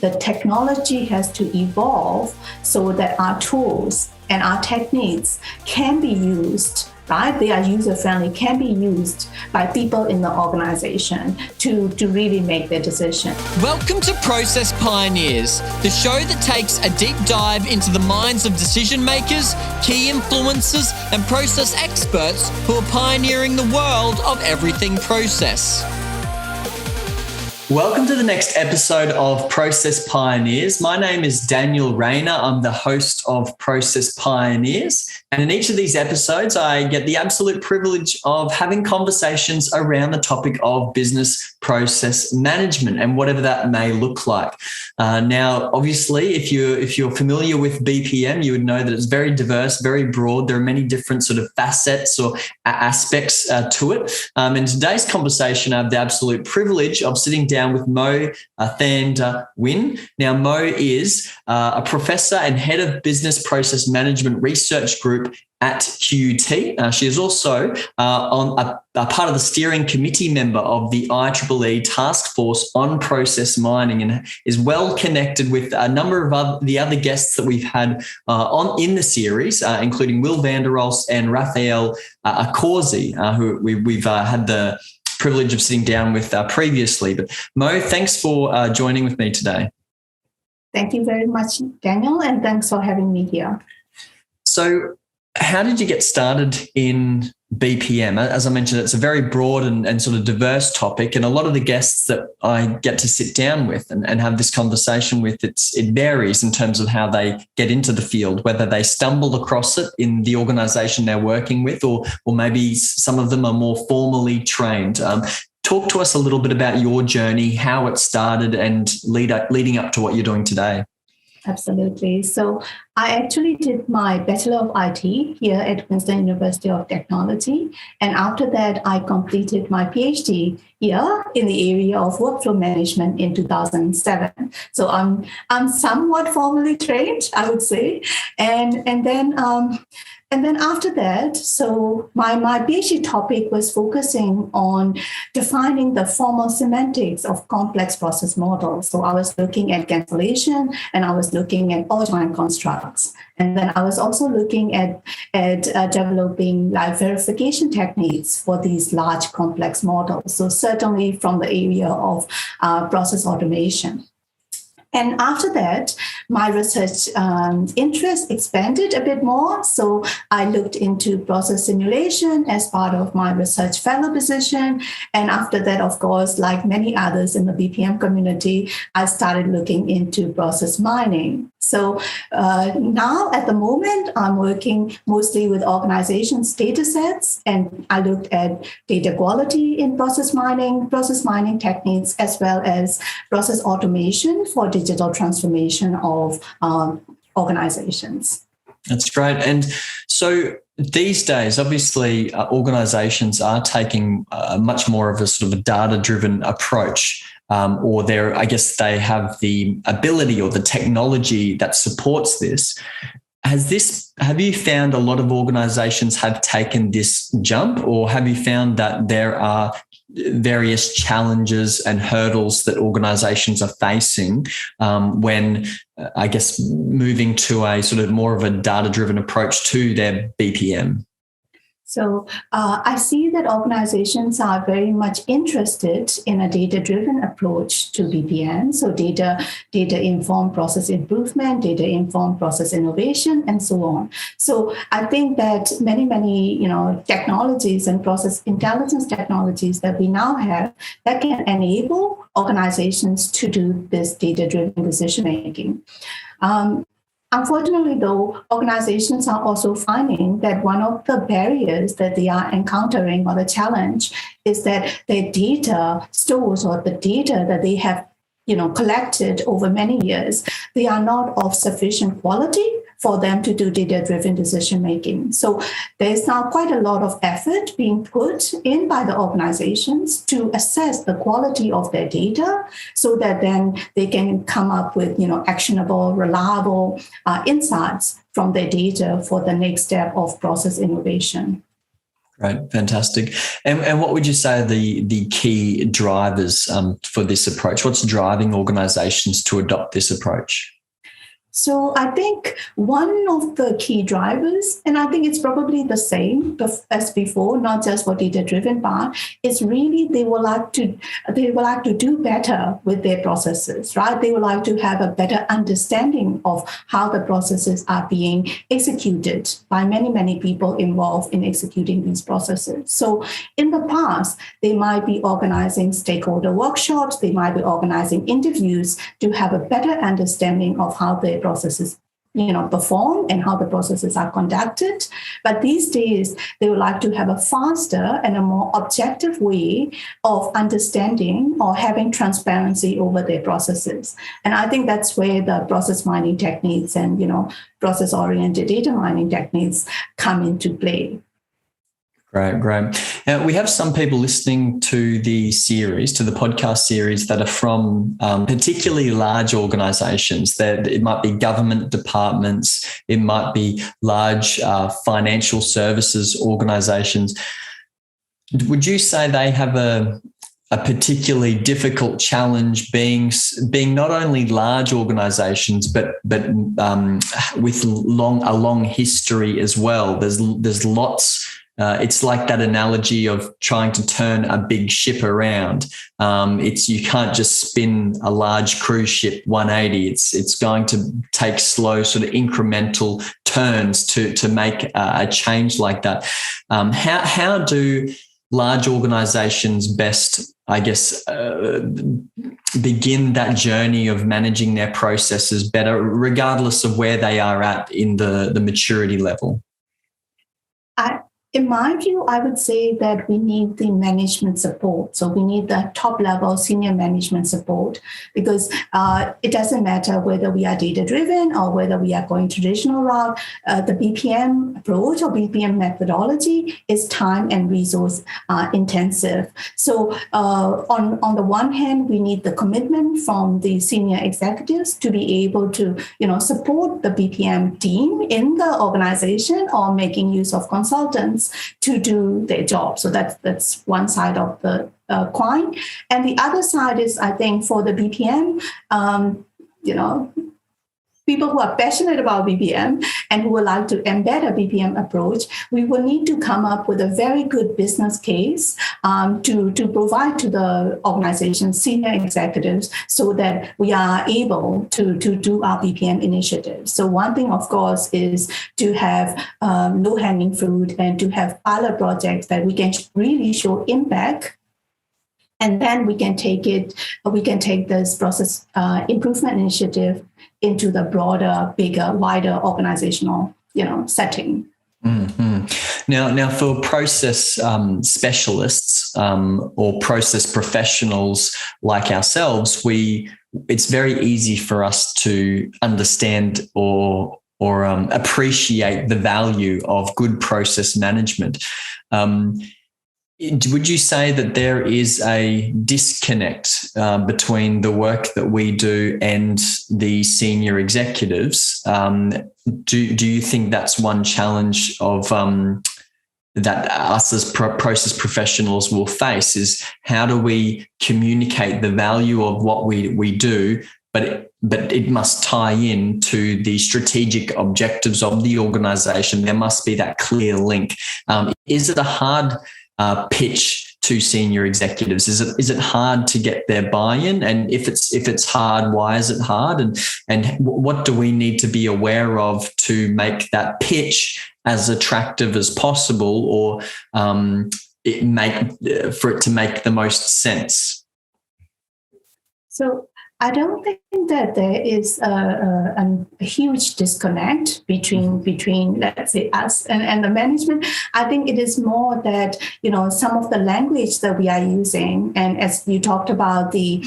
the technology has to evolve so that our tools and our techniques can be used, right? They are user-friendly, can be used by people in the organization to really make their decision. Welcome to Process Pioneers, the show that takes a deep dive into the minds of decision makers, key influencers, and process experts who are pioneering the world of everything process. Welcome to the next episode of Process Pioneers. My name is Daniel Rayner. I'm the host of Process Pioneers. And in each of these episodes, I get the absolute privilege of having conversations around the topic of business process management and whatever that may look like. Now, obviously, if you're familiar with BPM, you would know that it's very diverse, very broad. There are many different sort of facets or aspects to it. In today's conversation, I have the absolute privilege of sitting down with Moes, Thander, Wynn. Now, Moes is a professor and head of business process management research group at QUT. She is also a part of the steering committee member of the IEEE task force on process mining and is well connected with a number of the other guests that we've had in the series, including Will Vanderolst and Raphael Accorsi, who we've had the privilege of sitting down with previously. But Moes, thanks for joining with me today. Thank you very much, Daniel, and thanks for having me here. So how did you get started in BPM? As I mentioned, it's a very broad and sort of diverse topic, and a lot of the guests that I get to sit down with and have this conversation with, it varies in terms of how they get into the field, whether they stumbled across it in the organisation they're working with, or maybe some of them are more formally trained. Talk to us a little bit about your journey, how it started, and leading up to what you're doing today. Absolutely. So I actually did my Bachelor of IT here at Wynn University of Technology. And after that, I completed my PhD here in the area of workflow management in 2007. So I'm somewhat formally trained, I would say. And then after that, so my PhD topic was focusing on defining the formal semantics of complex process models. So I was looking at cancellation and I was looking at all-time constructs. And then I was also looking at developing like verification techniques for these large complex models. So certainly from the area of process automation. And after that, my research interest expanded a bit more. So I looked into process simulation as part of my research fellow position. And after that, of course, like many others in the BPM community, I started looking into process mining. So now at the moment, I'm working mostly with organizations' data sets, and I looked at data quality in process mining techniques, as well as process automation for digital transformation of organizations. That's great. And so these days, obviously, organizations are taking much more of a sort of a data-driven approach. Or they have the ability or the technology that supports this. Have you found a lot of organizations have taken this jump, or have you found that there are various challenges and hurdles that organizations are facing when, moving to a sort of more of a data-driven approach to their BPM? So I see that organizations are very much interested in a data-driven approach to BPM. So data-informed process improvement, data-informed process innovation, and so on. So I think that many technologies and process intelligence technologies that we now have that can enable organizations to do this data-driven decision-making. Unfortunately, though, organizations are also finding that one of the barriers that they are encountering, or the challenge, is that their data stores, or the data that they have collected over many years, they are not of sufficient quality for them to do data-driven decision-making. So there's now quite a lot of effort being put in by the organizations to assess the quality of their data so that then they can come up with, actionable, reliable insights from their data for the next step of process innovation. Right, fantastic. And what would you say are the key drivers for this approach? What's driving organisations to adopt this approach? So I think one of the key drivers, and I think it's probably the same as before, not just for data-driven part, is really they would like to do better with their processes, right? They would like to have a better understanding of how the processes are being executed by many, many people involved in executing these processes. So in the past, they might be organizing stakeholder workshops, they might be organizing interviews to have a better understanding of how their processes perform and how the processes are conducted. But these days, they would like to have a faster and a more objective way of understanding or having transparency over their processes. And I think that's where the process mining techniques and, process-oriented data mining techniques come into play. Great. Now, we have some people listening to the podcast series that are from particularly large organisations. That it might be government departments, it might be large financial services organisations. Would you say they have a particularly difficult challenge being not only large organisations, but with a long history as well? There's lots. It's like that analogy of trying to turn a big ship around. You can't just spin a large cruise ship 180. It's going to take slow, sort of incremental turns to make a change like that. How do large organizations best, I guess, begin that journey of managing their processes better, regardless of where they are at in the maturity level? In my view, I would say that we need the management support. So we need the top level senior management support, because it doesn't matter whether we are data driven or whether we are going traditional route. The BPM approach or BPM methodology is time and resource intensive. So on the one hand, we need the commitment from the senior executives to be able to support the BPM team in the organization or making use of consultants to do their job. So that's one side of the coin. And the other side is, I think, for the BPM, people who are passionate about BPM and who would like to embed a BPM approach, we will need to come up with a very good business case to provide to the organization's senior executives so that we are able to do our BPM initiatives. So one thing, of course, is to have low-hanging fruit and to have pilot projects that we can really show impact. And then we can take this process improvement initiative into the broader, bigger, wider organizational, setting. Mm-hmm. Now, for process specialists or process professionals like ourselves, it's very easy for us to understand or appreciate the value of good process management. Would you say that there is a disconnect between the work that we do and the senior executives? Do you think that's one challenge of that us as process professionals will face, is how do we communicate the value of what we do, but it must tie in to the strategic objectives of the organization? There must be that clear link. Is it a hard pitch to senior executives? Is it hard to get their buy-in? And if it's hard, why is it hard? And what do we need to be aware of to make that pitch as attractive as possible, or for it to make the most sense? So I don't think that there is a huge disconnect between let's say us and the management. I think it is more that some of the language that we are using, and as you talked about the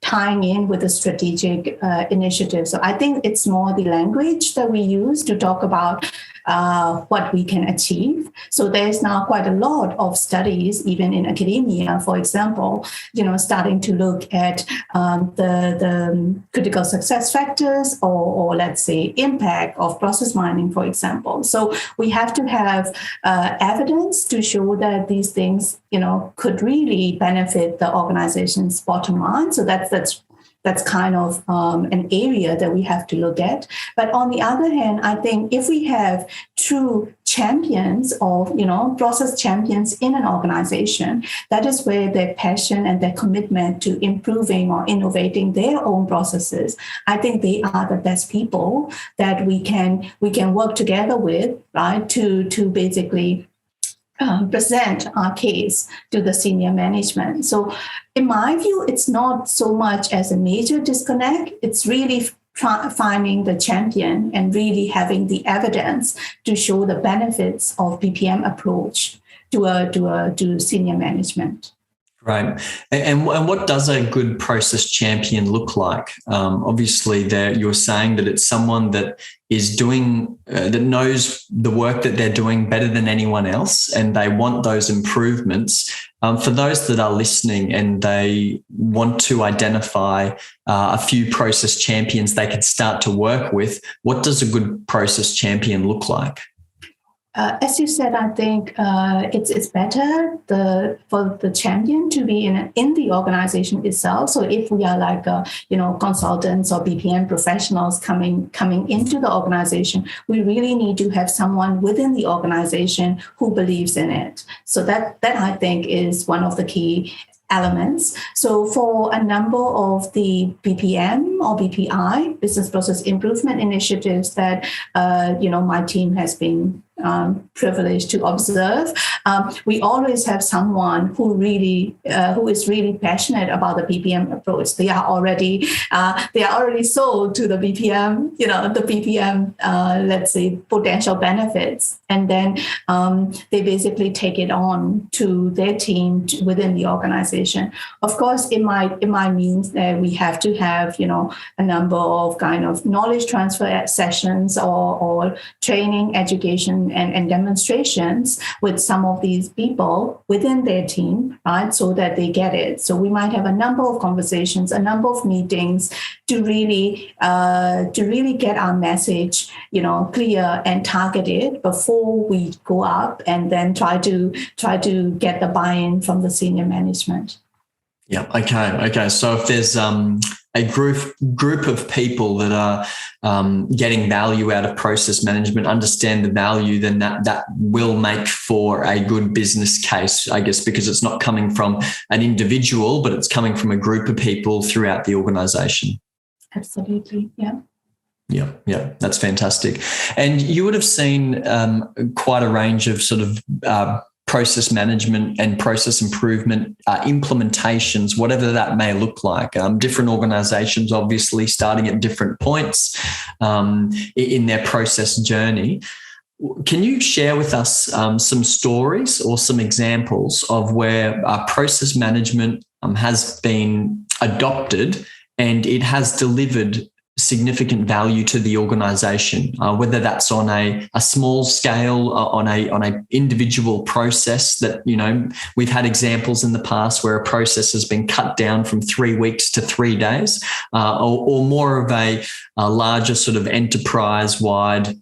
tying in with the strategic initiative. So I think it's more the language that we use to talk about what we can achieve. So there's now quite a lot of studies, even in academia, for example, starting to look at the critical success factors or let's say impact of process mining, for example. So we have to have evidence to show that these things, could really benefit the organization's bottom line. So that's kind of an area that we have to look at. But on the other hand, I think if we have true champions of, process champions in an organization, that is where their passion and their commitment to improving or innovating their own processes, I think they are the best people that we can work together with, right, to basically present our case to the senior management. So in my view, it's not so much as a major disconnect. It's really finding the champion and really having the evidence to show the benefits of BPM approach to senior management. Right. And what does a good process champion look like? Obviously, you're saying that it's someone that is doing, that knows the work that they're doing better than anyone else, and they want those improvements. For those that are listening and they want to identify a few process champions they could start to work with, what does a good process champion look like? As you said, I think it's better for the champion to be in the organization itself. So if we are like consultants or BPM professionals coming into the organization, we really need to have someone within the organization who believes in it. So that I think is one of the key elements. So for a number of the BPM or BPI, business process improvement initiatives that my team has been privileged to observe, we always have someone who is really passionate about the BPM approach. They are already sold to the BPM, the BPM, let's say, potential benefits, and then they basically take it on to their team within the organization. Of course, it might mean that we have to have a number of kind of knowledge transfer sessions or training, education, and demonstrations with some of these people within their team, right, so that they get it. So we might have a number of conversations, a number of meetings to really get our message, clear and targeted before we go up and then try to get the buy-in from the senior management. Yeah. Okay. So if there's a group of people that are getting value out of process management, understand the value, then that will make for a good business case, I guess, because it's not coming from an individual, but it's coming from a group of people throughout the organization. Absolutely. Yeah. Yeah, that's fantastic. And you would have seen quite a range of sort of process management and process improvement implementations, whatever that may look like. Different organizations, obviously, starting at different points in their process journey. Can you share with us some stories or some examples of where process management has been adopted and it has delivered significant value to the organization, whether that's on a small scale, on a individual process that, we've had examples in the past where a process has been cut down from 3 weeks to 3 days, or more of a larger sort of enterprise-wide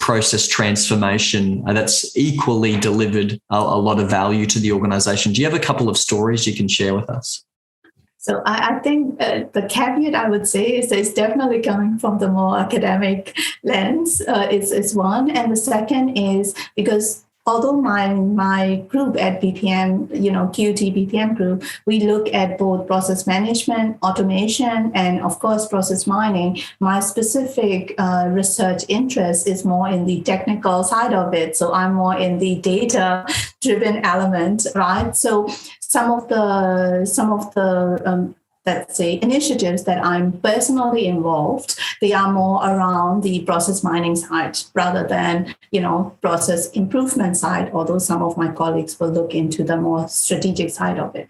process transformation that's equally delivered a lot of value to the organization. Do you have a couple of stories you can share with us? So I think the caveat I would say is that it's definitely coming from the more academic lens is one. And the second is because although my group at BPM, QT BPM group, we look at both process management, automation, and of course, process mining. My specific research interest is more in the technical side of it. So I'm more in the data-driven element, right? So some of the let's say initiatives that I'm personally involved, they are more around the process mining side rather than, process improvement side, although some of my colleagues will look into the more strategic side of it.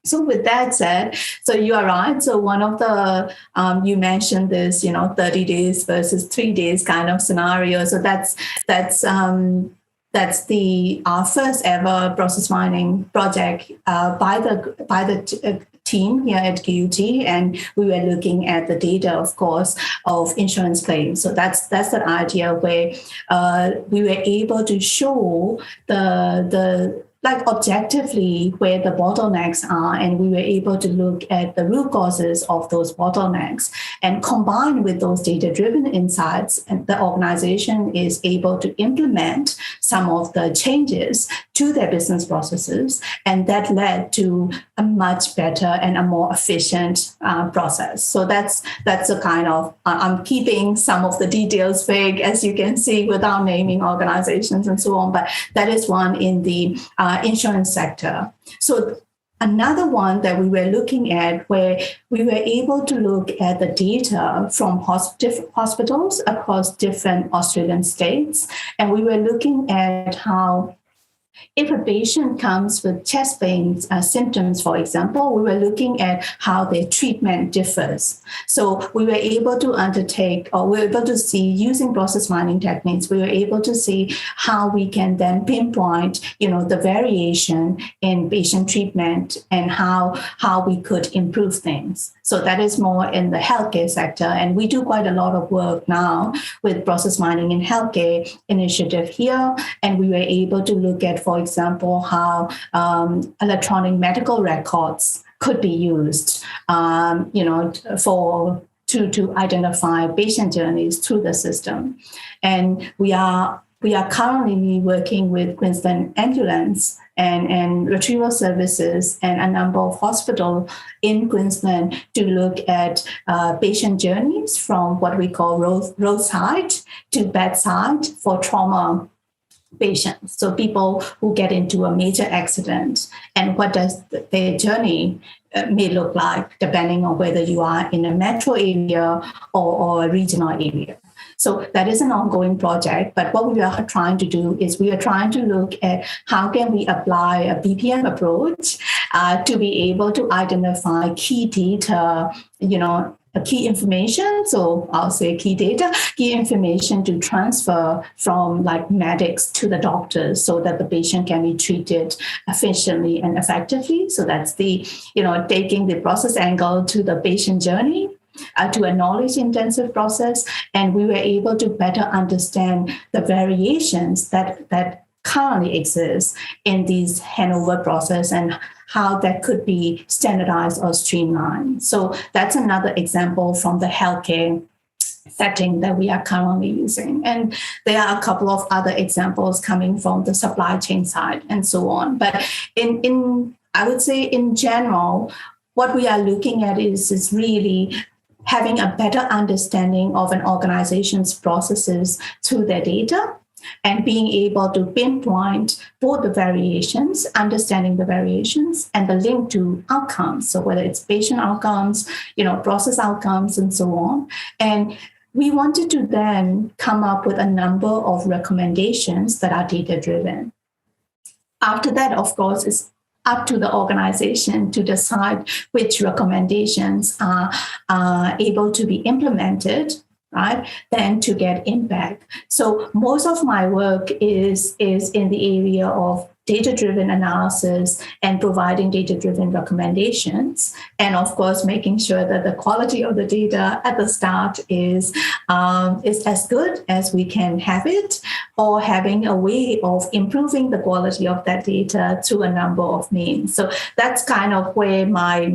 So with that said, so you are right. So one of the, you mentioned this, 30 days versus 3 days kind of scenario. So that's the our first ever process mining project by the team here at QUT, and we were looking at the data, of course, of insurance claims. So that's the idea where we were able to show the like objectively where the bottlenecks are, and we were able to look at the root causes of those bottlenecks, and combined with those data-driven insights, and the organization is able to implement some of the changes to their business processes, and that led to a much better and a more efficient process. So that's a kind of, I'm keeping some of the details vague, as you can see, without naming organizations and so on, but that is one in the insurance sector. So another one that we were looking at, where we were able to look at the data from hospitals across different Australian states, and we were looking at how if a patient comes with chest pain symptoms, for example, we were looking at how their treatment differs. So we were able to undertake, or we were able to see, using process mining techniques, we were able to see how we can then pinpoint, the variation in patient treatment and how we could improve things. So that is more in the healthcare sector. And we do quite a lot of work now with process mining in healthcare initiative here. And we were able to look at, for example, how electronic medical records could be used, to identify patient journeys through the system. And we are currently working with Queensland Ambulance and Retrieval Services and a number of hospitals in Queensland to look at patient journeys from what we call roadside to bedside for trauma patients. So people who get into a major accident, and what does their journey may look like, depending on whether you are in a metro area or a regional area. So that is an ongoing project. But what we are trying to do is we are trying to look at how can we apply a BPM approach to be able to identify key data, key information. So I'll say key data, key information to transfer from like medics to the doctors so that the patient can be treated efficiently and effectively. So that's the, taking the process angle to the patient journey. To a knowledge-intensive process, and we were able to better understand the variations that currently exist in these handover process and how that could be standardized or streamlined. So that's another example from the healthcare setting that we are currently using. And there are a couple of other examples coming from the supply chain side and so on. But in I would say in general, what we are looking at is really having a better understanding of an organization's processes through their data and being able to pinpoint both the variations, understanding the variations, and the link to outcomes. So whether it's patient outcomes, process outcomes, and so on. And we wanted to then come up with a number of recommendations that are data-driven. After that, of course, it's up to the organization to decide which recommendations are able to be implemented, right? Then to get impact. So most of my work is in the area of data-driven analysis and providing data-driven recommendations. And of course, making sure that the quality of the data at the start is as good as we can have it, or having a way of improving the quality of that data through a number of means. So that's kind of where my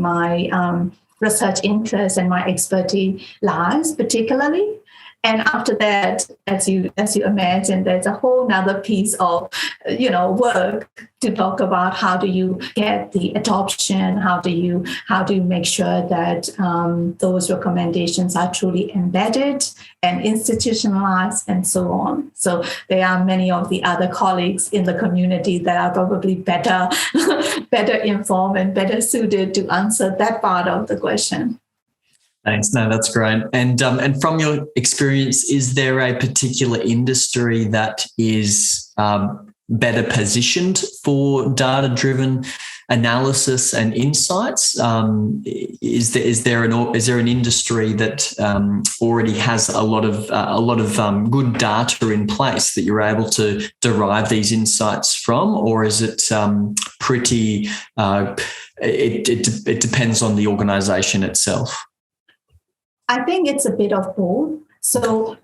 research interest and my expertise lies, particularly. And after that, as you imagine, there's a whole nother piece of, work to talk about how do you get the adoption, how do you make sure that those recommendations are truly embedded and institutionalized and so on. So there are many of the other colleagues in the community that are probably better informed and better suited to answer that part of the question. Thanks. No, that's great. And from your experience, is there a particular industry that is better positioned for data-driven analysis and insights? Is there an industry that already has a lot of good data in place that you're able to derive these insights from, or is it pretty? It depends on the organisation itself. I think it's a bit of both. So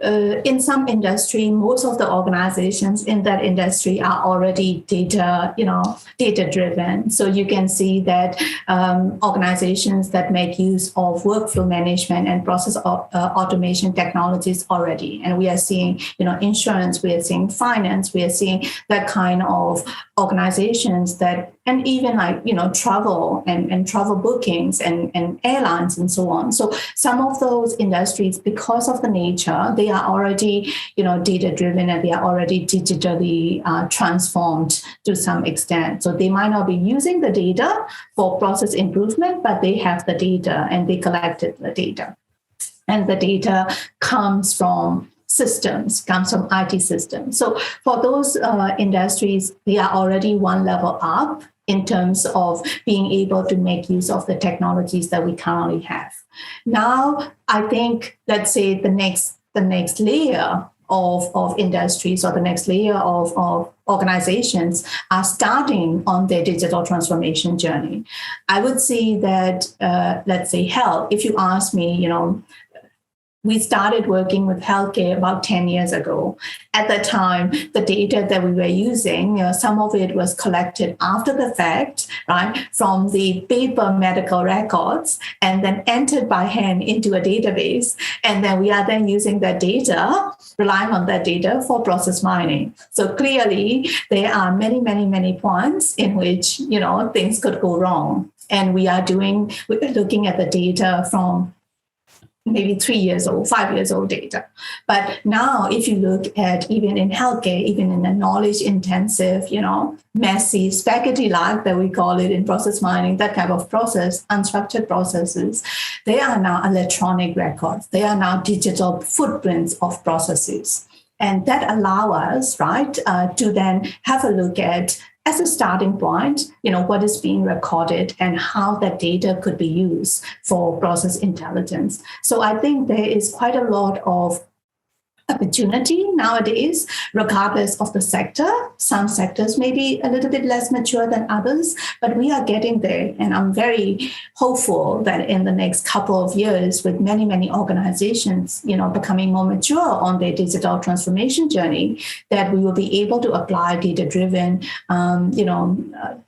in some industry, most of the organizations in that industry are already data driven. So you can see that organizations that make use of workflow management and process automation technologies already. And we are seeing, insurance, we are seeing finance, we are seeing that kind of organizations that, and even travel and travel bookings and airlines and so on. So some of those industries, because of the nature, they are already, data driven, and they are already digitally transformed to some extent. So they might not be using the data for process improvement, but they have the data and they collected the data. And the data comes from IT systems. So for those industries, they are already one level up in terms of being able to make use of the technologies that we currently have. Now, I think, let's say the next layer of industries, or the next layer of organizations are starting on their digital transformation journey. I would say that, let's say health, if you ask me, we started working with healthcare about 10 years ago. At that time, the data that we were using, some of it was collected after the fact, right, from the paper medical records, and then entered by hand into a database. And then we are then using that data, relying on that data for process mining. So clearly, there are many, many, many points in which, things could go wrong. And we're looking at the data from maybe 3 years old, 5 years old data. But now if you look at even in healthcare, even in a knowledge intensive, messy, spaghetti like that we call it in process mining, that type of process, unstructured processes, they are now electronic records. They are now digital footprints of processes. And that allow us, right, to then have a look at, as a starting point, what is being recorded and how that data could be used for process intelligence. So I think there is quite a lot of opportunity nowadays, regardless of the sector. Some sectors may be a little bit less mature than others, but we are getting there. And I'm very hopeful that in the next couple of years, with many, many organizations, becoming more mature on their digital transformation journey, that we will be able to apply data-driven,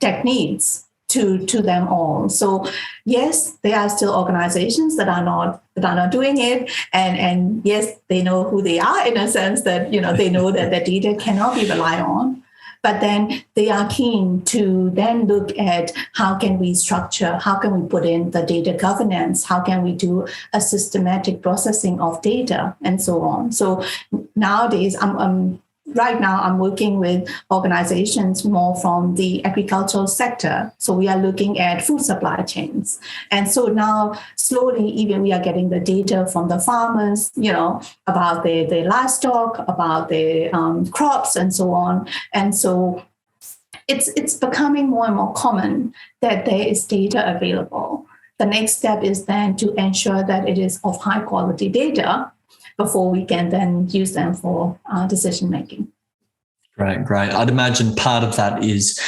techniques to them all. So yes, there are still organizations that are not doing it, and yes, they know who they are in a sense that they know that the data cannot be relied on, but then they are keen to then look at how can we structure, how can we put in the data governance, how can we do a systematic processing of data, and so on. So nowadays, Right now, I'm working with organizations more from the agricultural sector. So we are looking at food supply chains. And so now, slowly, even we are getting the data from the farmers, about their livestock, about their crops, and so on. And so it's becoming more and more common that there is data available. The next step is then to ensure that it is of high quality data before we can then use them for decision making. Great. I'd imagine part of that is,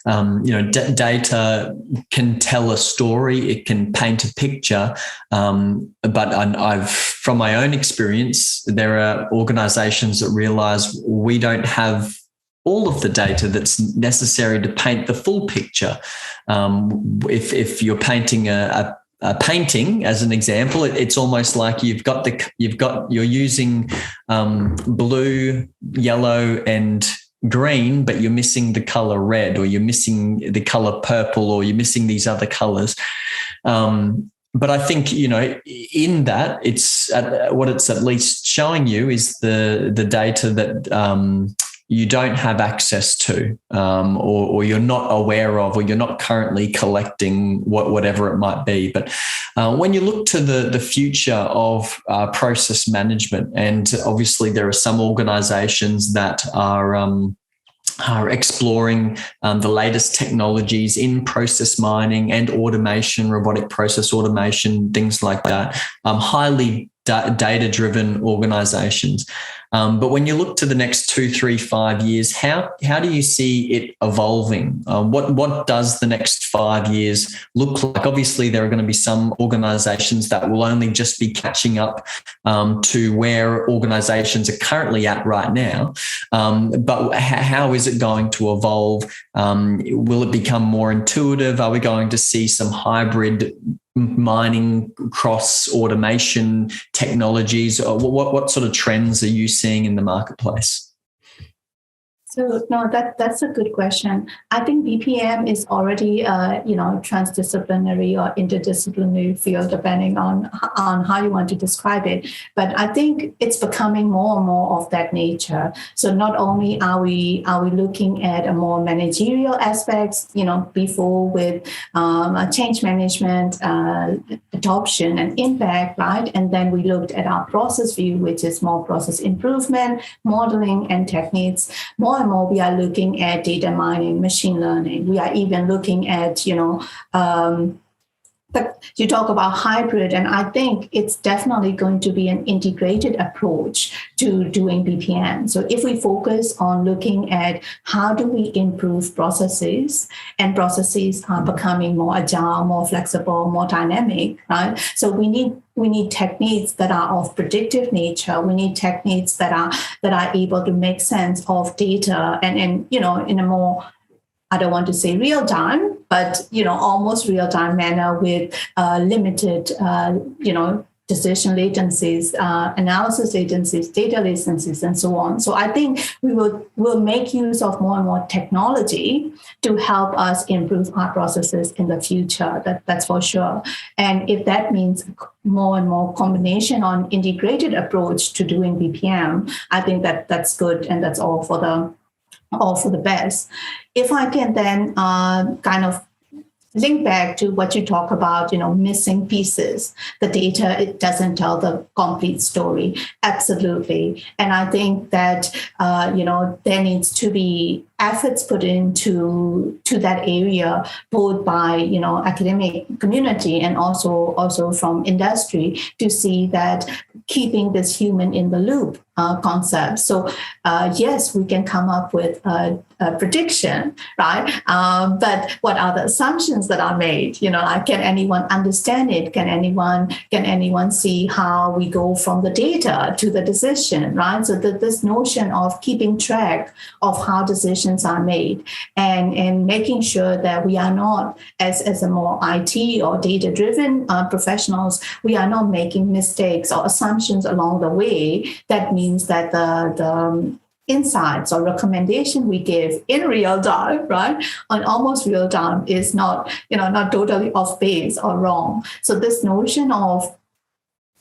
data can tell a story, it can paint a picture, but I've, from my own experience, there are organisations that realise we don't have all of the data that's necessary to paint the full picture. If you're painting a painting, as an example, it's almost like you're using blue, yellow, and green, but you're missing the color red, or you're missing the color purple, or you're missing these other colors. But I think in that, it's what it's at least showing you is the data that you don't have access to, or you're not aware of, or you're not currently collecting, whatever it might be. But when you look to the future of process management, and obviously there are some organizations that are are exploring the latest technologies in process mining and automation, robotic process automation, things like that. Highly data-driven organizations. But when you look to the next 2, 3, 5 years, how do you see it evolving? What does the next 5 years look like? Obviously, there are going to be some organizations that will only just be catching up to where organizations are currently at right now. But how is it going to evolve? Will it become more intuitive? Are we going to see some hybrid mining cross automation technologies? What sort of trends are you seeing in the marketplace? So no, that's a good question. I think BPM is already transdisciplinary or interdisciplinary field, depending on how you want to describe it. But I think it's becoming more and more of that nature. So not only are we looking at a more managerial aspects, before with change management, adoption, and impact, right? And then we looked at our process view, which is more process improvement, modeling, and techniques. More and more, we are looking at data mining, machine learning. We are even looking at, but you talk about hybrid, and I think it's definitely going to be an integrated approach to doing BPM. So if we focus on looking at how do we improve processes, and processes are becoming more agile, more flexible, more dynamic, right? So we need techniques that are of predictive nature. We need techniques that are able to make sense of data and in a more, I don't want to say real time, but almost real time manner with limited decision latencies, analysis latencies, data latencies, and so on. So I think we'll make use of more and more technology to help us improve our processes in the future. That's for sure. And if that means more and more combination on integrated approach to doing BPM, I think that's good, and that's all for the best. If I can then kind of link back to what you talk about, missing pieces, the data, it doesn't tell the complete story. Absolutely. And I think that, there needs to be efforts put into that area, both by, academic community and also from industry, to see that keeping this human in the loop concept. So yes, we can come up with a prediction, right? But what are the assumptions that are made? Can anyone understand it? Can anyone see how we go from the data to the decision, right? So this notion of keeping track of how decisions are made and making sure that we are not, as a more IT or data-driven professionals, we are not making mistakes or assumptions along the way. That means that the insights or recommendation we give in real time, right, on almost real time, is not totally off base or wrong. So this notion of,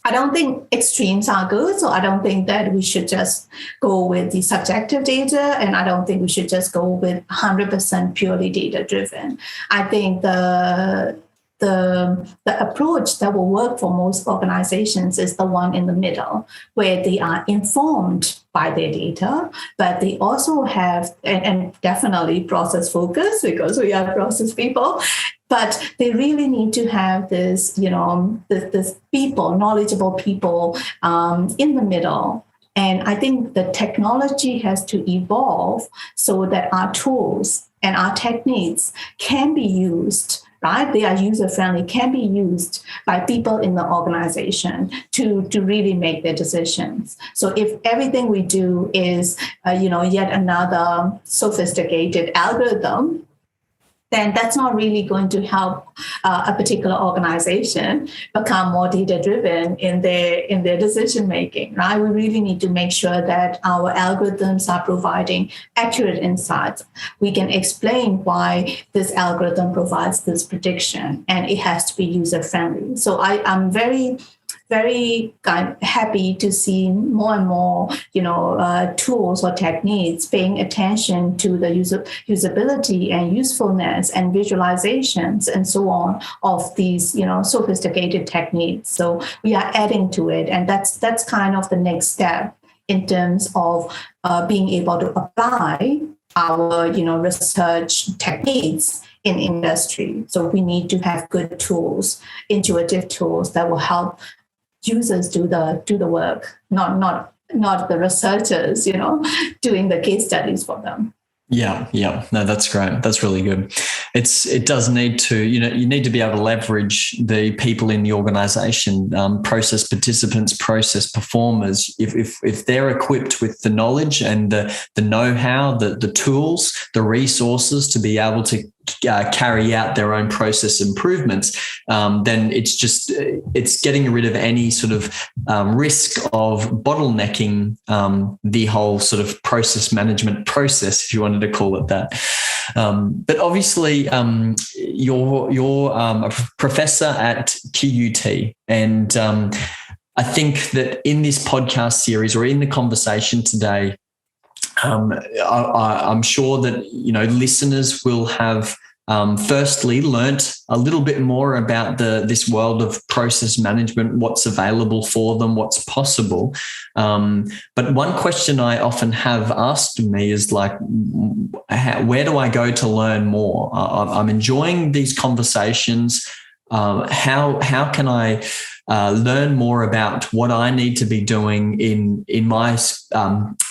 I don't think extremes are good. So I don't think that we should just go with the subjective data, and I don't think we should just go with 100% purely data driven. I think the approach that will work for most organizations is the one in the middle, where they are informed by their data, but they also have, and definitely process focus, because we are process people, but they really need to have this, this people, knowledgeable people in the middle. And I think the technology has to evolve so that our tools and our techniques can be used, right? They are user-friendly, can be used by people in the organization to really make their decisions. So if everything we do is, yet another sophisticated algorithm, then that's not really going to help a particular organization become more data-driven in their decision-making, right? We really need to make sure that our algorithms are providing accurate insights. We can explain why this algorithm provides this prediction, and it has to be user-friendly. So I'm very happy to see more and more, tools or techniques paying attention to the usability and usefulness and visualizations and so on of these, sophisticated techniques. So we are adding to it, and that's kind of the next step in terms of being able to apply our, research techniques in industry. So we need to have good tools, intuitive tools that will help users do the work, not the researchers, doing the case studies for them. Yeah. No, that's great. That's really good. It does need to, you need to be able to leverage the people in the organization, process participants, process performers. If they're equipped with the knowledge and the know-how, the tools, the resources to be able to carry out their own process improvements, then it's getting rid of any sort of risk of bottlenecking the whole sort of process management process, if you wanted to call it that. But obviously, you're a professor at QUT, and I think that in this podcast series or in the conversation today, I'm sure that listeners will have firstly learnt a little bit more about this world of process management, what's available for them, what's possible. But one question I often have asked me is like, where do I go to learn more? I'm enjoying these conversations. How can I learn more about what I need to be doing in my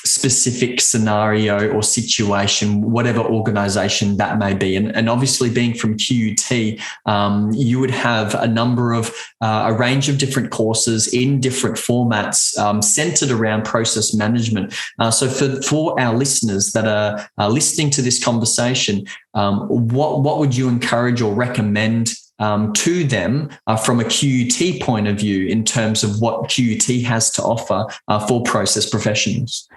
specific scenario or situation, whatever organization that may be? And obviously, being from QUT, you would have a number of a range of different courses in different formats centered around process management. So for our listeners that are listening to this conversation, what would you encourage or recommend to them from a QUT point of view in terms of what QUT has to offer for process professionals?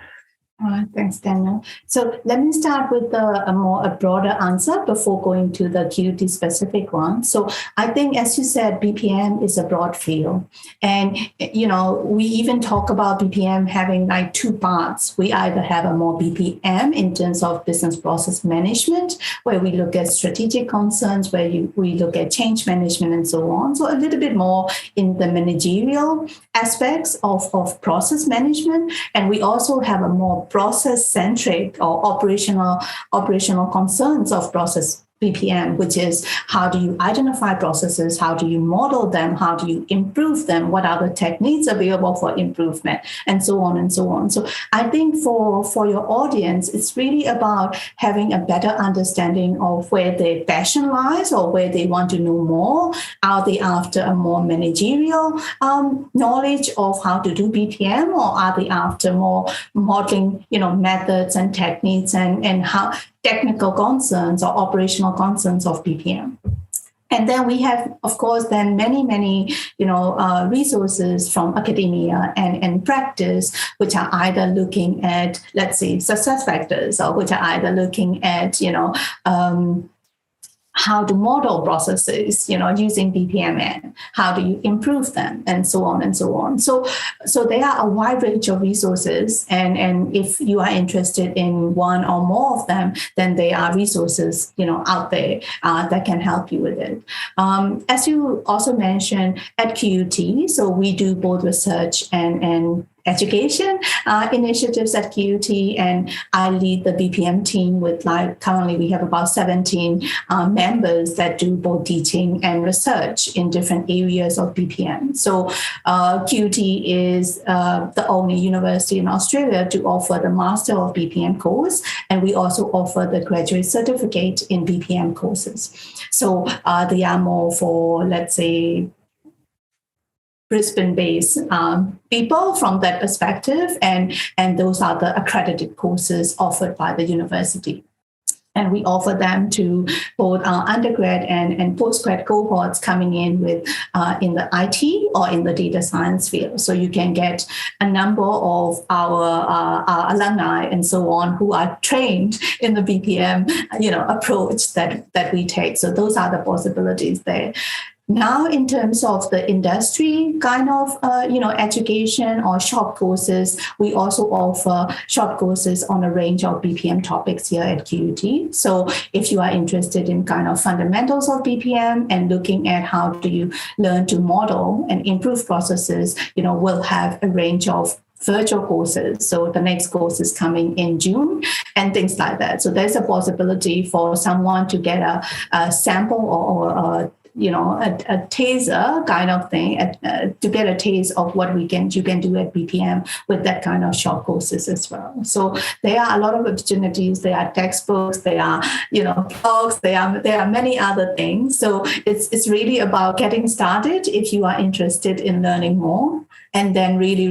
All right, thanks, Daniel. So let me start with a broader answer before going to the QUT specific one. So I think, as you said, BPM is a broad field. And, we even talk about BPM having like two parts. We either have a more BPM in terms of business process management, where we look at strategic concerns, where we look at change management and so on. So a little bit more in the managerial aspects of process management. And we also have a more process-centric or operational concerns of process BPM, which is how do you identify processes, how do you model them, how do you improve them, what are the techniques available for improvement, and so on and so on. So I think for your audience, it's really about having a better understanding of where their passion lies or where they want to know more. Are they after a more managerial knowledge of how to do BPM, or are they after more modeling, methods and techniques and how technical concerns or operational concerns of BPM? And then we have, of course, then many, resources from academia and practice, which are either looking at, let's say, success factors, or which are either looking at, how to model processes, using BPMN, how do you improve them, and so on and so on. So there are a wide range of resources, and if you are interested in one or more of them, then there are resources, out there that can help you with it. As you also mentioned at QUT, so we do both research and education initiatives at QUT, and I lead the BPM team with currently we have about 17 members that do both teaching and research in different areas of BPM. So QUT is the only university in Australia to offer the Master of BPM course, and we also offer the graduate certificate in BPM courses. So they are more for, let's say, Brisbane-based people from that perspective, and those are the accredited courses offered by the university. And we offer them to both undergrad and postgrad cohorts coming in with in the IT or in the data science field. So you can get a number of our alumni and so on who are trained in the BPM, approach that we take. So those are the possibilities there. Now, in terms of the industry kind of, education or short courses, we also offer short courses on a range of BPM topics here at QUT. So if you are interested in kind of fundamentals of BPM and looking at how do you learn to model and improve processes, we'll have a range of virtual courses. So the next course is coming in June and things like that. So there's a possibility for someone to get a sample or a taster kind of thing to get a taste of what you can do at BPM with that kind of short courses as well. So there are a lot of opportunities. There are textbooks, there are blogs, there are many other things. So it's really about getting started if you are interested in learning more, and then really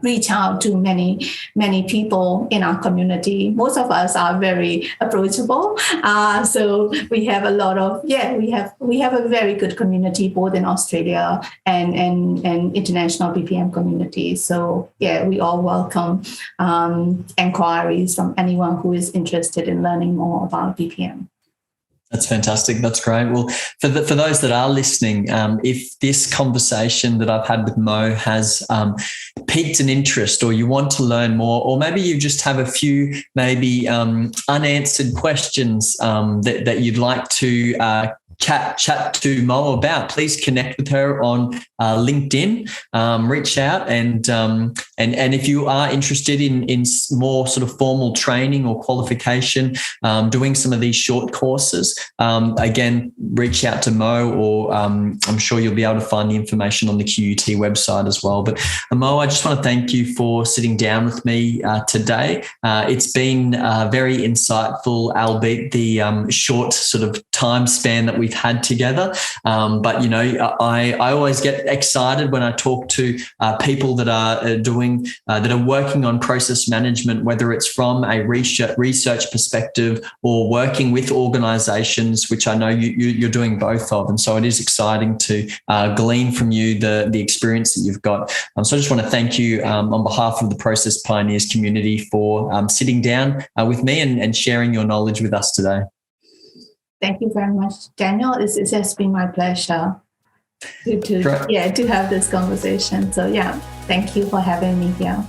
reach out to many people in our community. Most of us are very approachable, so we have we have a very good community both in Australia and international BPM community. So we all welcome inquiries from anyone who is interested in learning more about BPM. That's fantastic. That's great. Well, for those that are listening, if this conversation that I've had with Mo has piqued an interest, or you want to learn more, or maybe you just have a few maybe unanswered questions that you'd like to chat to Mo about, please connect with her on LinkedIn. Reach out, and if you are interested in more sort of formal training or qualification, doing some of these short courses, again, reach out to Mo, or I'm sure you'll be able to find the information on the QUT website as well. But Mo, I just want to thank you for sitting down with me today. It's been very insightful, albeit the short sort of time span that we've had together. But I always get excited when I talk to people that are working on process management, whether it's from a research perspective or working with organizations, which I know you're doing both of. And so it is exciting to glean from you the experience that you've got. So I just want to thank you on behalf of the Process Pioneers community for sitting down with me and sharing your knowledge with us today. Thank you very much, Daniel. It has been my pleasure to have this conversation. So thank you for having me here.